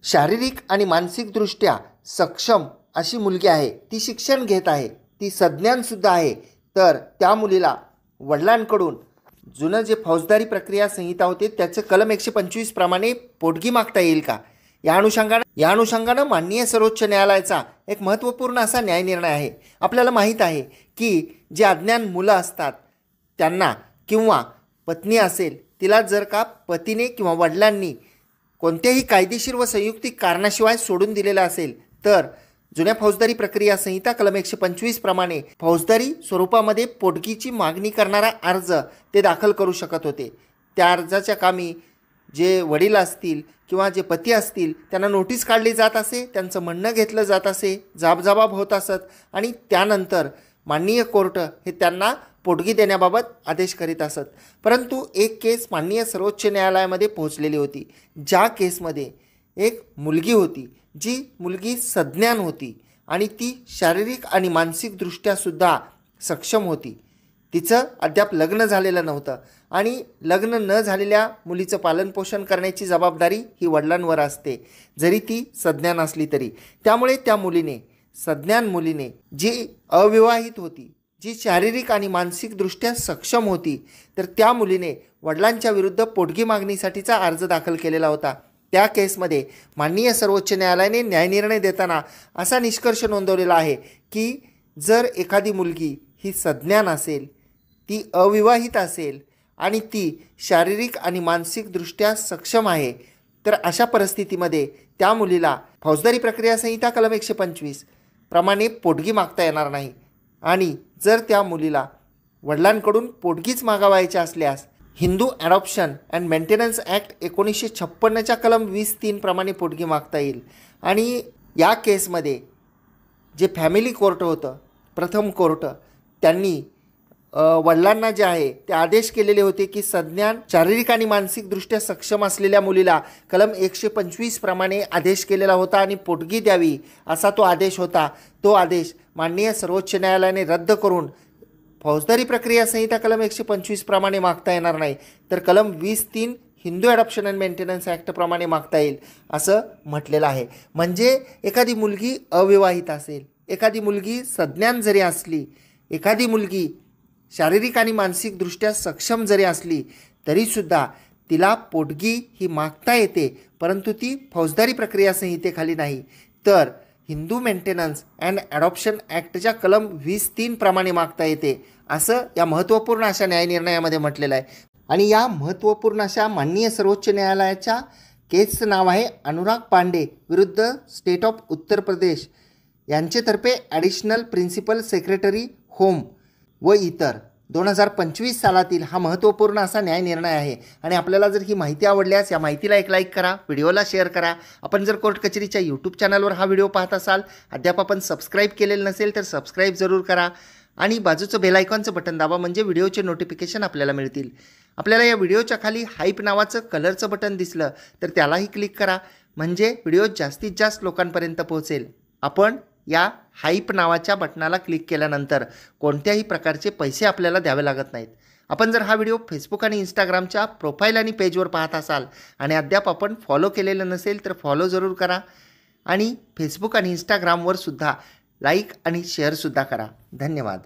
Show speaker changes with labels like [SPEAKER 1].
[SPEAKER 1] शारीरिक आणि मानसिकदृष्ट्या सक्षम अशी मुलगी आहे, ती शिक्षण घेत आहे, ती सज्ञानसुद्धा आहे, तर त्या मुलीला वडिलांकडून जुनं जे फौजदारी प्रक्रिया संहिता होते त्याचं कलम 125 प्रमाणे पोटगी मागता येईल का? या अनुषंगानं माननीय सर्वोच्च न्यायालयाचा एक महत्त्वपूर्ण असा न्यायनिर्णय आहे। आपल्याला माहीत आहे की जे अज्ञान मुलं असतात त्यांना किंवा पत्नी असेल तिला जर का पतीने किंवा वडिलांनी कोणत्याही कायदेशीर व संयुक्तिक कारणाशिवाय सोडून दिलेलं असेल तर जुन्या फौजदारी प्रक्रिया संहिता कलम 125 प्रमाणे फौजदारी स्वरूपामध्ये पोटगीची मागणी करणारा अर्ज ते दाखल करू शकत होते। त्या अर्जाच्या कामी जे वडील असतील किंवा जे पती असतील त्यांना नोटीस काढली जात असे, त्यांचं म्हणणं घेतलं जात असे, जाबजबाब होत असत आणि त्यानंतर माननीय कोर्ट हे त्यांना पोटगी देण्याबाबत आदेश करीत असत। परंतु एक केस माननीय सर्वोच्च न्यायालयामध्ये पोहोचलेली होती, ज्या केसमध्ये एक मुलगी होती, जी मुलगी सज्ञान होती आणि ती शारीरिक आणि मानसिकदृष्ट्यासुद्धा सक्षम होती। तिचं अद्याप लग्न झालेलं नव्हतं आणि लग्न न झालेल्या मुलीचं पालनपोषण करण्याची जबाबदारी ही वडिलांवर असते, जरी ती सज्ञान असली तरी। त्यामुळे त्या मुलीने, सज्ञान मुलीने, जी अविवाहित होती, जी शारीरिक आणि मानसिकदृष्ट्या सक्षम होती, तर त्या मुलीने वडिलांच्या विरुद्ध पोटगी मागणीसाठीचा अर्ज दाखल केलेला होता। त्या केसमध्ये माननीय सर्वोच्च न्यायालयाने न्यायनिर्णय देताना असा निष्कर्ष नोंदवलेला आहे की जर एखादी मुलगी ही सज्ञान असेल, ती अविवाहित असेल आणि ती शारीरिक आणि मानसिकदृष्ट्या सक्षम आहे, तर अशा परिस्थितीमध्ये त्या मुलीला फौजदारी प्रक्रिया संहिता कलम 125 प्रमाणे पोटगी मागता येणार नाही। आणि जर त्या मुलीला वडिलांकडून पोटगीच मागावायची असल्यास Hindu adoption and maintenance act 1956च्या कलम 20(3) प्रमाणे पोटगी मागता येईल। आणि या केसमध्ये जे फॅमिली कोर्ट होतं, प्रथम कोर्ट, त्यांनी वडिलांना जे आहे ते आदेश केलेले होते की सज्ञान शारीरिक आणि मानसिकदृष्ट्या सक्षम असलेल्या मुलीला कलम 125 प्रमाणे आदेश केलेला होता आणि पोटगी द्यावी असा तो आदेश होता। तो आदेश माननीय सर्वोच्च न्यायालयाने रद्द करून फौजदारी प्रक्रिया संहिता कलम 125 प्रमाणे मागता येणार नाही, तर कलम 20(3) Hindu adoption and maintenance act प्रमाणे मागता येईल असं म्हटलेलं आहे। म्हणजे एखादी मुलगी अविवाहित असेल, एखादी मुलगी सज्ञान जरी असली, एखादी मुलगी शारीरिक आणि मानसिकदृष्ट्या सक्षम जरी असली तरीसुद्धा तिला पोटगी ही मागता येते, परंतु ती फौजदारी प्रक्रिया संहितेखाली नाही, तर हिंदू मेंटेनन्स अँड ॲडॉप्शन ॲक्टच्या कलम 20(3) प्रमाणे मागता येते असं या महत्त्वपूर्ण अशा न्यायनिर्णयामध्ये म्हटलेलं आहे। आणि या महत्त्वपूर्ण अशा माननीय सर्वोच्च न्यायालयाच्या केसचं नाव आहे अनुराग पांडे विरुद्ध state of Uttar Pradesh यांचेतर्फे additional principal secretary home व इतर 2025 सालातील हा महत्त्वपूर्ण असा न्यायनिर्णय आहे। आणि आपल्याला जर ही माहिती आवडल्यास या माहितीला एक लाईक करा, व्हिडिओला शेअर करा। आपण जर कोर्ट कचेरीच्या यूट्यूब चॅनलवर हा व्हिडिओ पाहत असाल, अद्याप आपण सबस्क्राईब केलेलं नसेल तर सबस्क्राईब जरूर करा आणि बाजूचं बेल आयकॉनचं बटन दाबा, म्हणजे व्हिडिओचे नोटिफिकेशन आपल्याला मिळतील। आपल्याला या व्हिडिओच्या खाली हाईप नावाचं कलरचं बटन दिसलं तर त्यालाही क्लिक करा, म्हणजे व्हिडिओ जास्तीत जास्त लोकांपर्यंत पोहोचेल। आपण या हाईप नावाच्या बटनाला क्लिक केल्यानंतर कोणत्याही प्रकारचे पैसे आपल्याला द्यावे लागत नाहीत। आपण जर हा व्हिडिओ फेसबुक आणि इंस्टाग्रामच्या प्रोफाईल आणि पेजवर पाहत असाल आणि अद्याप आपण फॉलो केलेलं नसेल तर फॉलो जरूर करा आणि फेसबुक आणि इंस्टाग्रामवर सुद्धा लाईक आणि शेअरसुद्धा करा। धन्यवाद।